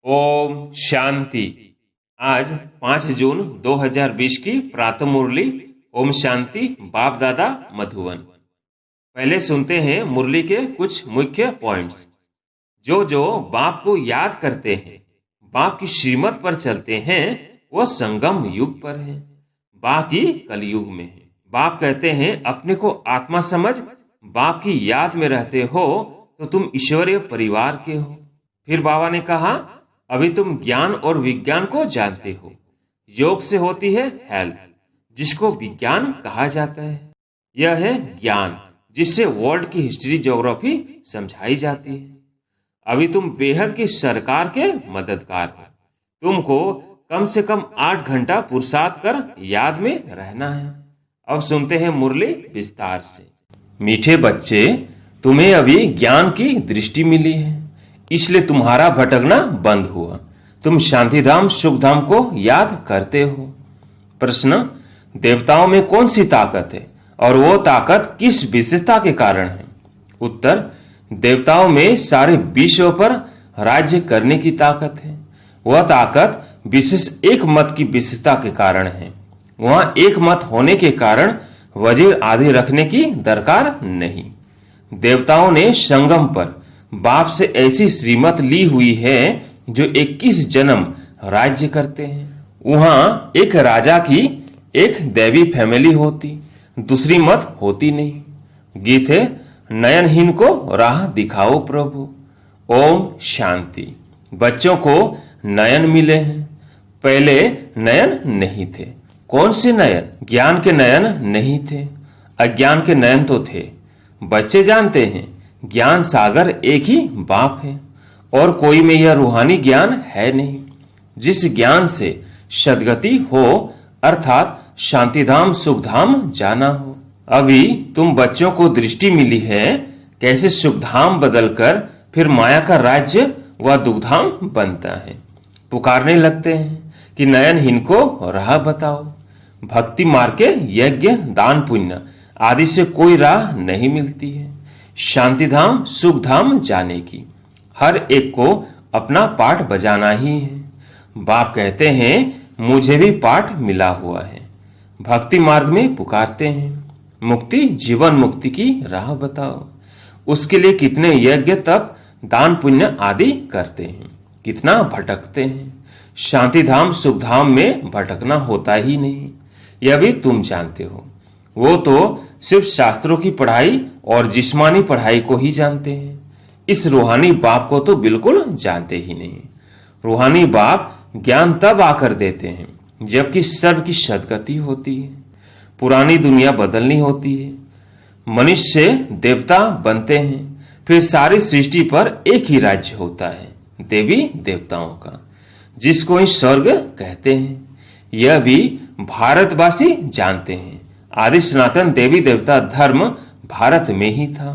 ओम शांति। आज 5 जून 2020 की प्रातः मुरली ओम शांति बाप दादा मधुबन। पहले सुनते हैं मुरली के कुछ मुख्य पॉइंट्स। जो बाप को याद करते हैं, बाप की श्रीमत पर चलते हैं, वो संगम युग पर है, बाकी कलयुग में है। बाप कहते हैं अपने को आत्मा समझ बाप की याद में रहते हो तो तुम ईश्वरीय परिवार के हो। फिर बाबा ने कहा अभी तुम ज्ञान और विज्ञान को जानते हो। योग से होती है हेल्थ, जिसको विज्ञान कहा जाता है। यह है ज्ञान, जिससे वर्ल्ड की हिस्ट्री ज्योग्राफी समझाई जाती है। अभी तुम बेहद की सरकार के मददगार हो। तुमको कम से कम 8 घंटा पुरुषार्थ कर याद में रहना है। अब सुनते हैं मुरली विस्तार से। मीठे बच्चे, तुम्हें अभी ज्ञान की दृष्टि मिली है, इसलिए तुम्हारा भटकना बंद हुआ। तुम शांतिधाम सुखधाम को याद करते हो। प्रश्न, देवताओं में कौन सी ताकत है और वो ताकत किस विशेषता के कारण है? उत्तर, देवताओं में सारे विश्व पर राज्य करने की ताकत है। वह ताकत विशेष एक मत की विशेषता के कारण है। वहां एक मत होने के कारण वजीर आदि रखने की दरकार नहीं। देवताओं ने संगम पर बाप से ऐसी श्रीमत ली हुई है जो 21 जन्म राज्य करते हैं। वहां एक राजा की एक दैवी फैमिली होती, दूसरी मत होती नहीं। गीत है, नयनहीन को राह दिखाओ प्रभु। ओम शांति। बच्चों को नयन मिले हैं, पहले नयन नहीं थे। कौन से नयन? ज्ञान के नयन नहीं थे, अज्ञान के नयन तो थे। बच्चे जानते हैं ज्ञान सागर एक ही बाप है और कोई में यह रूहानी ज्ञान है नहीं। जिस ज्ञान से सद्गति हो अर्थात शांतिधाम सुखधाम जाना हो। अभी तुम बच्चों को दृष्टि मिली है कैसे सुखधाम बदलकर फिर माया का राज्य व दुखधाम बनता है। पुकारने लगते हैं कि नयनहीन को राह बताओ। भक्ति मार्ग के यज्ञ दान पुण्य आदि से कोई राह नहीं मिलती है शांतिधाम सुखधाम जाने की। हर एक को अपना पाठ बजाना ही है। बाप कहते हैं मुझे भी पाठ मिला हुआ है। भक्ति मार्ग में पुकारते हैं मुक्ति जीवन मुक्ति की राह बताओ। उसके लिए कितने यज्ञ तप दान पुण्य आदि करते हैं, कितना भटकते हैं। शांतिधाम सुखधाम में भटकना होता ही नहीं, यह भी तुम जानते हो। वो तो सिर्फ शास्त्रों की पढ़ाई और जिस्मानी पढ़ाई को ही जानते हैं। इस रूहानी बाप को तो बिल्कुल जानते ही नहीं। रूहानी बाप ज्ञान तब आकर देते हैं जबकि सर्व की सद्गति होती है, पुरानी दुनिया बदलनी होती है, मनुष्य देवता बनते हैं, फिर सारी सृष्टि पर एक ही राज्य होता है देवी देवताओं का, जिसको ही स्वर्ग कहते हैं। यह भी भारतवासी जानते हैं। आदि सनातन देवी देवता धर्म भारत में ही था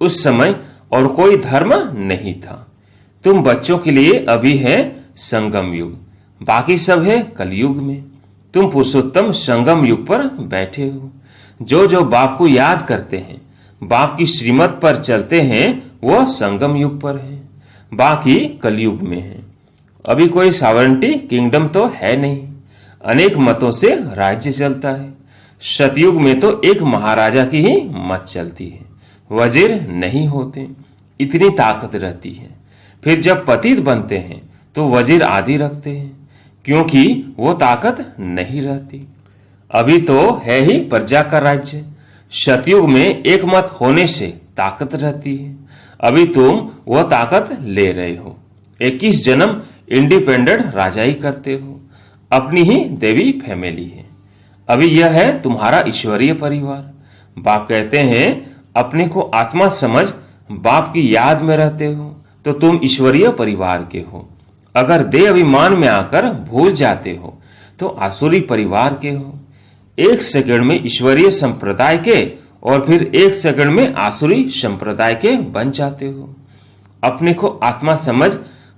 उस समय और कोई धर्म नहीं था। तुम बच्चों के लिए अभी है संगम युग, बाकी सब है कलयुग में। तुम पुरुषोत्तम संगम युग पर बैठे हो। जो बाप को याद करते हैं, बाप की श्रीमत पर चलते हैं, वह संगम युग पर है, बाकी कलयुग में है। अभी कोई सॉवरेंटी किंगडम तो है नहीं, अनेक मतों से राज्य चलता है। सतयुग में तो एक महाराजा की ही मत चलती है, वजीर नहीं होते, इतनी ताकत रहती है। फिर जब पतित बनते हैं तो वजीर आदि रखते हैं, क्योंकि वो ताकत नहीं रहती। अभी तो है ही प्रजा का राज्य। सतयुग में एक मत होने से ताकत रहती है। अभी तुम वो ताकत ले रहे हो। 21 जन्म इंडिपेंडेंट राजाई करते हो, अपनी ही देवी फैमिली है। अभी यह है तुम्हारा ईश्वरीय परिवार। बाप कहते हैं अपने को आत्मा समझ बाप की याद में रहते हो तो तुम ईश्वरीय परिवार के हो। अगर देह अभिमान में आकर भूल जाते हो तो आसुरी परिवार के हो। 1 सेकंड में ईश्वरीय संप्रदाय के और फिर 1 सेकंड में आसुरी संप्रदाय के बन जाते हो। अपने को आत्मा समझ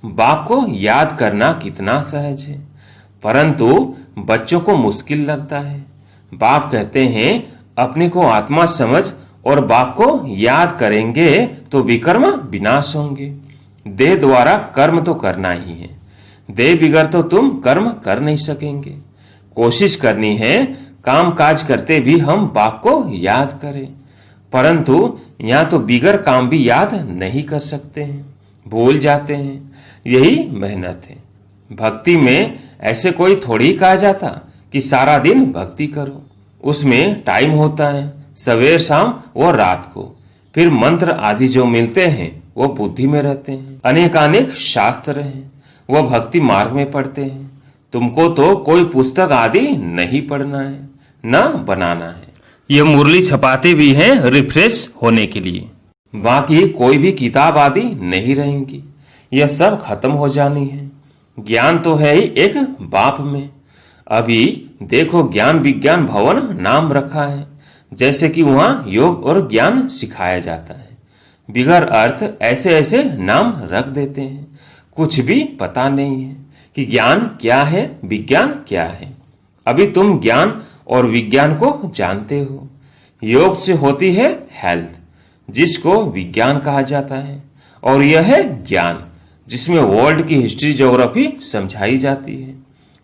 बाप को याद करना कितना सहज है, परंतु बच्चों को मुश्किल लगता है। बाप कहते हैं अपने को आत्मा समझ और बाप को याद करेंगे तो विकर्म विनाश होंगे। देह द्वारा कर्म तो करना ही है, देह बिगर तो तुम कर्म कर नहीं सकेंगे। कोशिश करनी है काम काज करते भी हम बाप को याद करें, परंतु यहाँ तो बिगर काम भी याद नहीं कर सकते हैं, भूल जाते हैं। यही मेहनत है। भक्ति में ऐसे कोई थोड़ी कहा जाता कि सारा दिन भक्ति करो। उसमें टाइम होता है, सवेर शाम और रात को। फिर मंत्र आदि जो मिलते हैं वो बुद्धि में रहते हैं। अनेकानेक शास्त्र हैं, वो भक्ति मार्ग में पढ़ते हैं। तुमको तो कोई पुस्तक आदि नहीं पढ़ना है, न बनाना है। ये मुरली छपाते भी हैं रिफ्रेश होने के लिए। बाकी कोई भी किताब आदि नहीं रहेंगी, यह सब खत्म हो जानी है। ज्ञान तो है ही एक बाप में। अभी देखो ज्ञान विज्ञान भवन नाम रखा है, जैसे कि वहां योग और ज्ञान सिखाया जाता है। बिगर अर्थ ऐसे ऐसे नाम रख देते हैं, कुछ भी पता नहीं है कि ज्ञान क्या है, विज्ञान क्या है। अभी तुम ज्ञान और विज्ञान को जानते हो। योग से होती है हेल्थ, जिसको विज्ञान कहा जाता है, और यह है ज्ञान, जिसमें वर्ल्ड की हिस्ट्री ज्योग्राफी समझाई जाती है।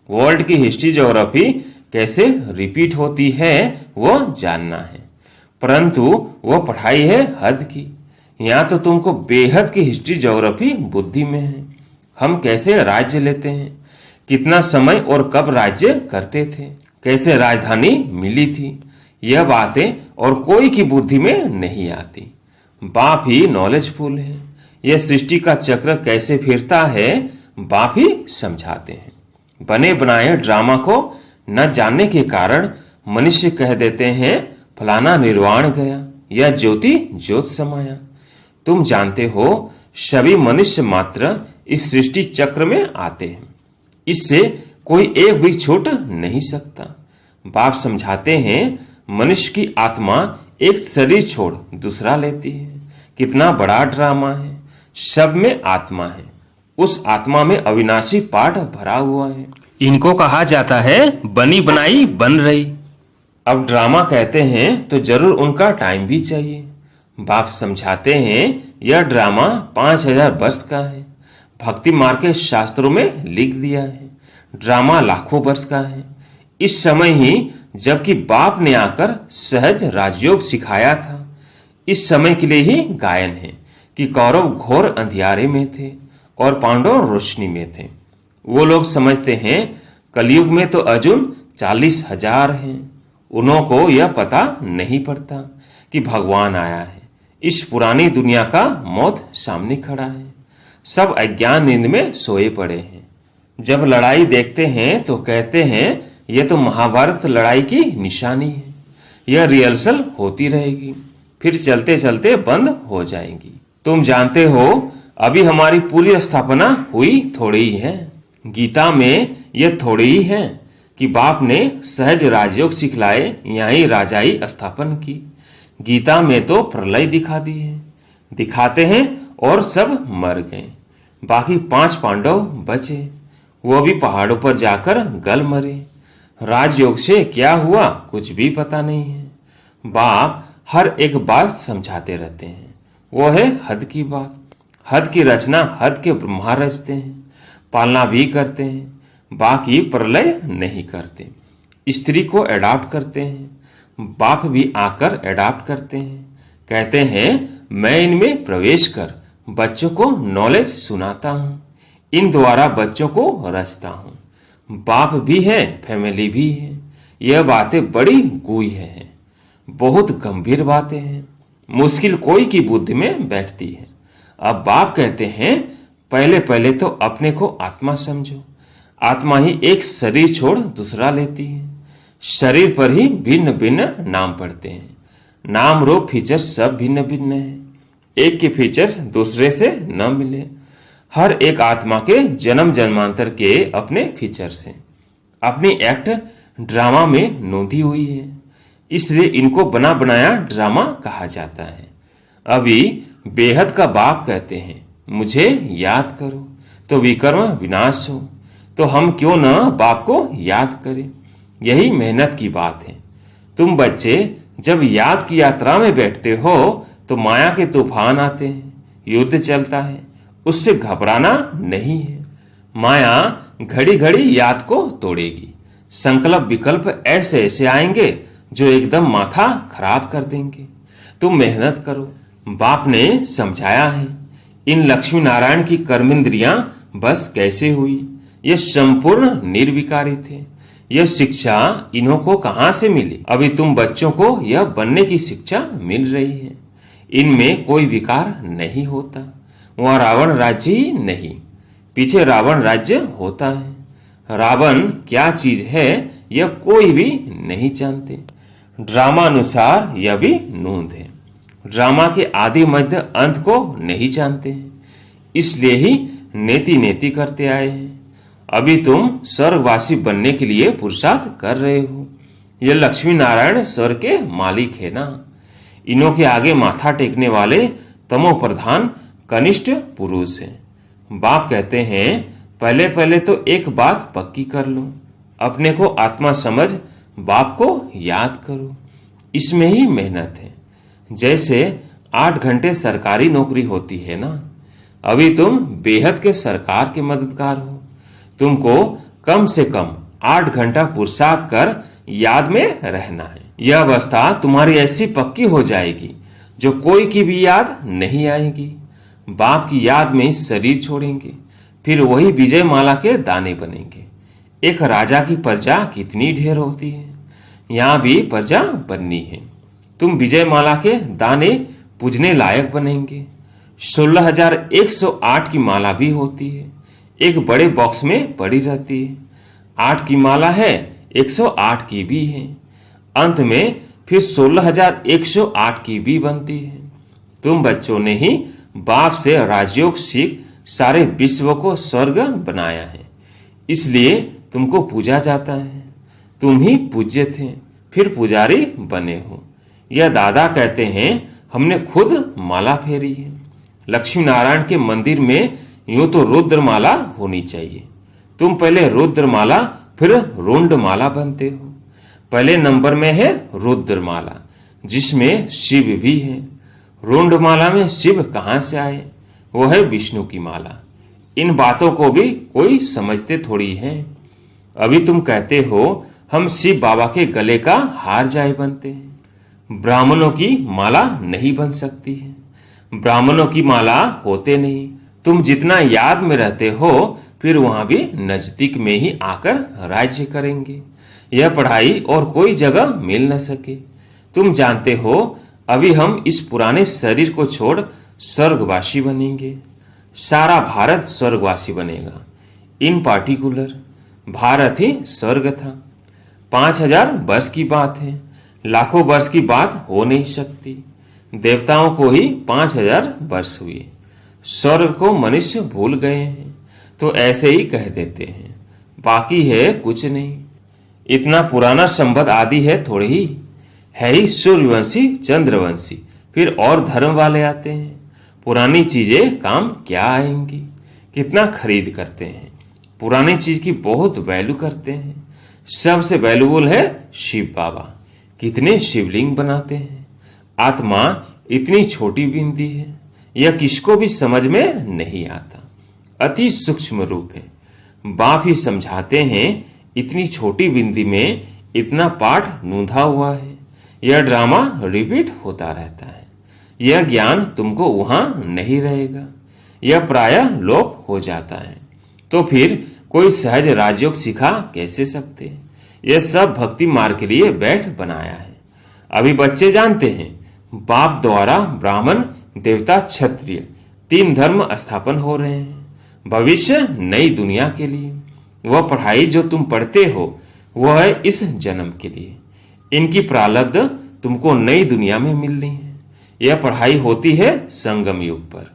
वर्ल्ड की हिस्ट्री ज्योग्राफी कैसे रिपीट होती है वो जानना है, परंतु वो पढ़ाई है हद की। यहाँ तो तुमको बेहद की हिस्ट्री ज्योग्राफी बुद्धि में है। हम कैसे राज्य लेते हैं, कितना समय और कब राज्य करते थे, कैसे राजधानी मिली थी, यह बातें और कोई की बुद्धि में नहीं आती। बाप ही नॉलेजफुल है। यह सृष्टि का चक्र कैसे फिरता है बाप ही समझाते हैं। बने बनाए ड्रामा को न जानने के कारण मनुष्य कह देते हैं फलाना निर्वाण गया, यह ज्योति ज्योत समाया। तुम जानते हो सभी मनुष्य मात्र इस सृष्टि चक्र में आते हैं, इससे कोई एक भी छूट नहीं सकता। बाप समझाते हैं मनुष्य की आत्मा एक शरीर छोड़ दूसरा लेती है। कितना बड़ा ड्रामा है, सब में आत्मा है, उस आत्मा में अविनाशी पाठ भरा हुआ है। इनको कहा जाता है बनी बनाई बन रही। अब ड्रामा कहते हैं तो जरूर उनका टाइम भी चाहिए। बाप समझाते हैं यह ड्रामा 5000 वर्ष का है। भक्ति मार्ग के शास्त्रों में लिख दिया है ड्रामा लाखों वर्ष का है। इस समय ही जबकि बाप ने आकर सहज राजयोग सिखाया था, इस समय के लिए ही गायन है कि कौरव घोर अंधियारे में थे और पांडव रोशनी में थे। वो लोग समझते हैं कलयुग में तो अर्जुन 40,000 हैं। उन्हों को यह पता नहीं पड़ता कि भगवान आया है। इस पुरानी दुनिया का मौत सामने खड़ा है। सब अज्ञान नींद में सोए पड़े हैं। जब लड़ाई देखते हैं तो कहते हैं यह तो महाभारत लड़ाई की निशानी है, यह रिहर्सल होती रहेगी, फिर चलते चलते बंद हो जाएगी। तुम जानते हो अभी हमारी पूरी स्थापना हुई थोड़ी ही है। गीता में यह थोड़ी ही है कि बाप ने सहज राजयोग सिखलाए, यहीं राजाई स्थापन की। गीता में तो प्रलय दिखा दी है, दिखाते हैं और सब मर गए। बाकी 5 पांडव बचे, वो भी पहाड़ों पर जाकर गल मरे। राजयोग से क्या हुआ कुछ भी पता नहीं है। बाप हर एक बात समझाते रहते हैं, वो है हद की बात। हद की रचना हद के ब्रह्मा रचते हैं, पालना भी करते हैं, बाकी प्रलय नहीं करते। स्त्री को एडॉप्ट करते हैं, बाप भी आकर एडॉप्ट करते हैं। कहते हैं मैं इनमें प्रवेश कर बच्चों को नॉलेज सुनाता हूं, इन द्वारा बच्चों को रचता हूं। बाप भी है, फैमिली भी है। यह बातें बड़ी गूढ़ हैं, बहुत गंभीर बातें हैं, मुश्किल कोई की बुद्धि में बैठती है। अब बाप कहते हैं पहले पहले तो अपने को आत्मा समझो। आत्मा ही एक शरीर छोड़ दूसरा लेती है। शरीर पर ही भिन्न भिन्न नाम पड़ते हैं। नाम रूप फीचर्स सब भिन्न भिन्न है, एक के फीचर्स दूसरे से न मिले। हर एक आत्मा के जन्म जन्मांतर के अपने फीचर्स हैं, अपनी एक्ट ड्रामा में नोंधी हुई है, इसलिए इनको बना बनाया ड्रामा कहा जाता है। अभी बेहद का बाप कहते हैं मुझे याद करो तो विकर्म विनाश हो, तो हम क्यों न बाप को याद करें। यही मेहनत की बात है। तुम बच्चे जब याद की यात्रा में बैठते हो तो माया के तूफान आते हैं, युद्ध चलता है, उससे घबराना नहीं है। माया घड़ी घड़ी याद को तोड़ेगी। संकल्प विकल्प ऐसे ऐसे आएंगे जो एकदम माथा खराब कर देंगे। तुम मेहनत करो, बाप ने समझाया है। इन लक्ष्मी नारायण की कर्मेंद्रियां बस कैसे हुई? ये संपूर्ण निर्विकारी थे। यह शिक्षा इन्हों को कहां से मिली? अभी तुम बच्चों को यह बनने की शिक्षा मिल रही है। इनमें कोई विकार नहीं होता। वहां रावण राज्य ही नहीं, पीछे रावण राज्य होता है। रावण क्या चीज है यह कोई भी नहीं जानते। ड्रामा अनुसार यह भी नूंद है। ड्रामा के आदि मध्य अंत को नहीं जानते हैं, इसलिए ही नेति नेति करते आए हैं। अभी तुम स्वर्गवासी बनने के लिए पुरुषार्थ कर रहे हो। यह लक्ष्मी नारायण स्वर्ग के मालिक है ना। इन्हों के आगे माथा टेकने वाले तमो प्रधान कनिष्ठ पुरुष हैं। बाप कहते हैं पहले पहले तो एक बात पक्की कर लो, अपने को आत्मा समझ बाप को याद करो। इसमें ही मेहनत है। जैसे 8 घंटे सरकारी नौकरी होती है ना, अभी तुम बेहद के सरकार के मददगार हो। तुमको कम से कम 8 घंटा पुरुषार्थ कर याद में रहना है। यह अवस्था तुम्हारी ऐसी पक्की हो जाएगी जो कोई की भी याद नहीं आएगी। बाप की याद में इस शरीर छोड़ेंगे, फिर वही विजय माला के दाने बनेंगे। एक राजा की प्रजा कितनी ढेर होती है, यहां भी प्रजा बननी है। तुम विजय माला के दाने पूजने लायक बनेंगे। 16,108 की माला भी होती है, एक बड़े बॉक्स में पड़ी रहती है। 8 की माला है, 108 की भी है। अंत में फिर 16,108 की भी बनती है। तुम बच्चों ने ही बाप से राजयोग सीख सारे विश्व को स्वर्ग बनाया है, इसलिए तुमको पूजा जाता है। तुम ही पूज्य थे, फिर पुजारी बने हो। यह दादा कहते हैं हमने खुद माला फेरी है। लक्ष्मी नारायण के मंदिर में यूं तो रुद्र माला होनी चाहिए। तुम पहले रुद्र माला फिर रुंड माला बनते हो। पहले नंबर में है रुद्र माला, जिसमें शिव भी है। रुंड माला में शिव कहां से आए? वो है विष्णु की माला। इन बातों को भी कोई समझते थोड़ी है। अभी तुम कहते हो हम शिव बाबा के गले का हार जाए बनते हैं। ब्राह्मणों की माला नहीं बन सकती है। ब्राह्मणों की माला होते नहीं। तुम जितना याद में रहते हो, फिर वहां भी नजदीक में ही आकर राज्य करेंगे। यह पढ़ाई और कोई जगह मिल न सके। तुम जानते हो अभी हम इस पुराने शरीर को छोड़ स्वर्गवासी बनेंगे। सारा भारत स्वर्गवासी बनेगा। इन पार्टिकुलर भारत ही स्वर्ग था। 5,000 वर्ष की बात है, लाखों वर्ष की बात हो नहीं सकती। देवताओं को ही 5,000 वर्ष हुए। स्वर्ग को मनुष्य भूल गए हैं तो ऐसे ही कह देते हैं, बाकी है कुछ नहीं। इतना पुराना संबंध आदि है थोड़ी ही, है ही सूर्यवंशी चंद्रवंशी, फिर और धर्म वाले आते हैं। पुरानी चीजें काम क्या आएंगी? कितना खरीद करते हैं, पुरानी चीज की बहुत वैल्यू करते हैं। सबसे वैल्यूबल है शिव बाबा। कितने शिवलिंग बनाते हैं। आत्मा इतनी छोटी बिंदी है, यह किसको भी समझ में नहीं आता। अति सूक्ष्म रूप है। बाप ही समझाते हैं इतनी छोटी बिंदी में इतना पाठ नूंधा हुआ है। यह ड्रामा रिपीट होता रहता है। यह ज्ञान तुमको वहां नहीं रहेगा, यह प्रायः लोप हो जाता है। तो फिर कोई सहज राजयोग सिखा कैसे सकते? यह सब भक्ति मार्ग के लिए बैठ बनाया है। अभी बच्चे जानते हैं बाप द्वारा ब्राह्मण देवता क्षत्रिय 3 धर्म स्थापन हो रहे हैं। भविष्य नई दुनिया के लिए। वह पढ़ाई जो तुम पढ़ते हो वह है इस जन्म के लिए। इनकी प्रारब्ध तुमको नई दुनिया में मिलनी है। यह पढ़ाई होती है संगम युग पर।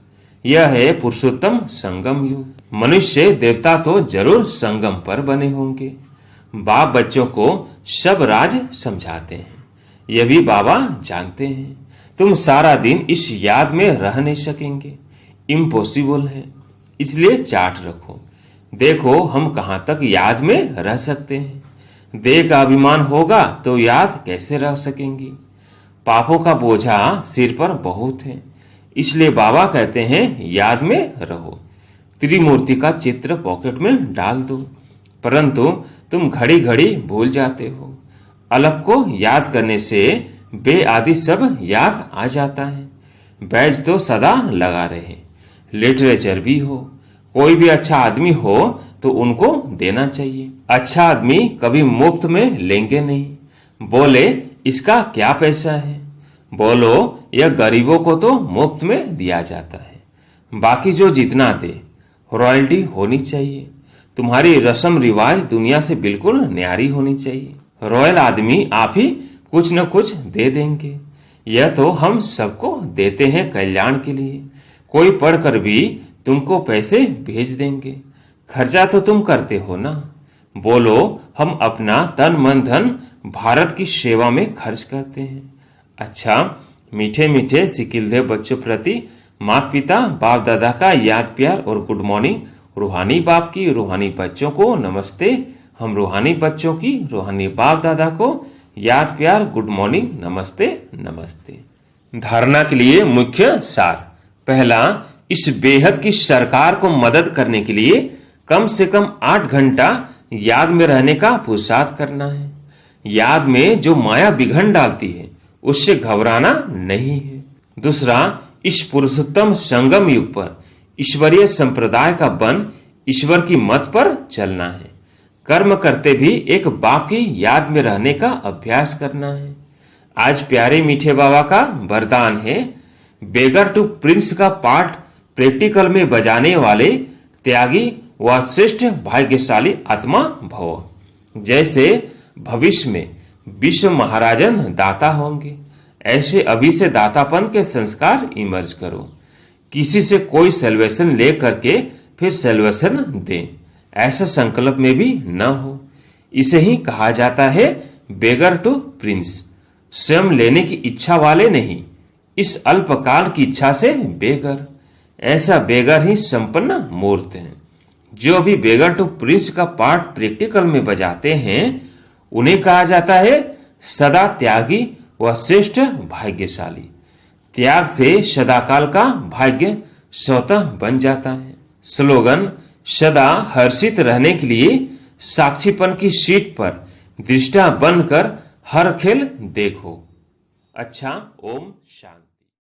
यह है पुरुषोत्तम संगम युग। मनुष्य देवता तो जरूर संगम पर बने होंगे। बाप बच्चों को सब राज समझाते हैं। यह भी बाबा जानते हैं। तुम सारा दिन इस याद में रह नहीं सकेंगे, इम्पॉसिबल है। इसलिए चार्ट रखो, देखो हम कहां तक याद में रह सकते हैं। देह का अभिमान होगा तो याद कैसे रह सकेंगी। पापों का बोझा सिर पर बहुत है, इसलिए बाबा कहते हैं याद में रहो। त्रिमूर्ति का चित्र पॉकेट में डाल दो, परंतु तुम घड़ी घड़ी भूल जाते हो। अलग को याद करने से बे आदि सब याद आ जाता है। बैज तो सदा लगा रहे। लिटरेचर भी हो, कोई भी अच्छा आदमी हो तो उनको देना चाहिए। अच्छा आदमी कभी मुफ्त में लेंगे नहीं। बोले इसका क्या पैसा है, बोलो यह गरीबों को तो मुफ्त में दिया जाता है। बाकी जो जितना दे रॉयल्टी होनी चाहिए। तुम्हारी रस्म रिवाज दुनिया से बिल्कुल न्यारी होनी चाहिए। रॉयल आदमी आप ही कुछ न कुछ दे देंगे। यह तो हम सबको देते हैं कल्याण के लिए। कोई पढ़कर भी तुमको पैसे भेज देंगे। खर्चा तो तुम करते हो ना। बोलो हम अपना तन मन धन भारत की सेवा में खर्च करते हैं। अच्छा, मीठे मीठे सिकिलधे बच्चों प्रति माता पिता बाप दादा का याद प्यार और गुड मॉर्निंग। रूहानी बाप की रूहानी बच्चों को नमस्ते। हम रूहानी बच्चों की रूहानी बाप दादा को याद प्यार गुड मॉर्निंग नमस्ते नमस्ते। धारणा के लिए मुख्य सार। पहला, इस बेहद की सरकार को मदद करने के लिए कम से कम 8 घंटा याद में रहने का पुरुषार्थ करना है। याद में जो माया बिघन डालती है उससे घबराना नहीं है। दूसरा, इस पुरुषोत्तम संगम युग पर ईश्वरीय संप्रदाय का बन ईश्वर की मत पर चलना है। कर्म करते भी एक बाप की याद में रहने का अभ्यास करना है। आज प्यारे मीठे बाबा का वरदान है, बेगर टू प्रिंस का पाठ प्रैक्टिकल में बजाने वाले त्यागी व श्रेष्ठ भाग्यशाली आत्मा भव। जैसे भविष्य में विश्व महाराजन दाता होंगे, ऐसे अभी से दातापन के संस्कार इमर्ज करो। किसी से कोई सेल्वेशन ले करके फिर सेल्वेशन दे, ऐसा संकल्प में भी न हो। इसे ही कहा जाता है बेगर टू प्रिंस। स्वयं लेने की इच्छा वाले नहीं, इस अल्पकाल की इच्छा से बेगर। ऐसा बेगर ही संपन्न मूर्त है। जो भी बेगर टू प्रिंस का पाठ प्रैक्टिकल में बजाते हैं उन्हें कहा जाता है सदा त्यागी व श्रेष्ठ भाग्यशाली। त्याग से सदाकाल का भाग्य स्वतः बन जाता है। स्लोगन, सदा हर्षित रहने के लिए साक्षीपन की सीट पर दृष्टा बनकर हर खेल देखो। अच्छा, ओम शांति।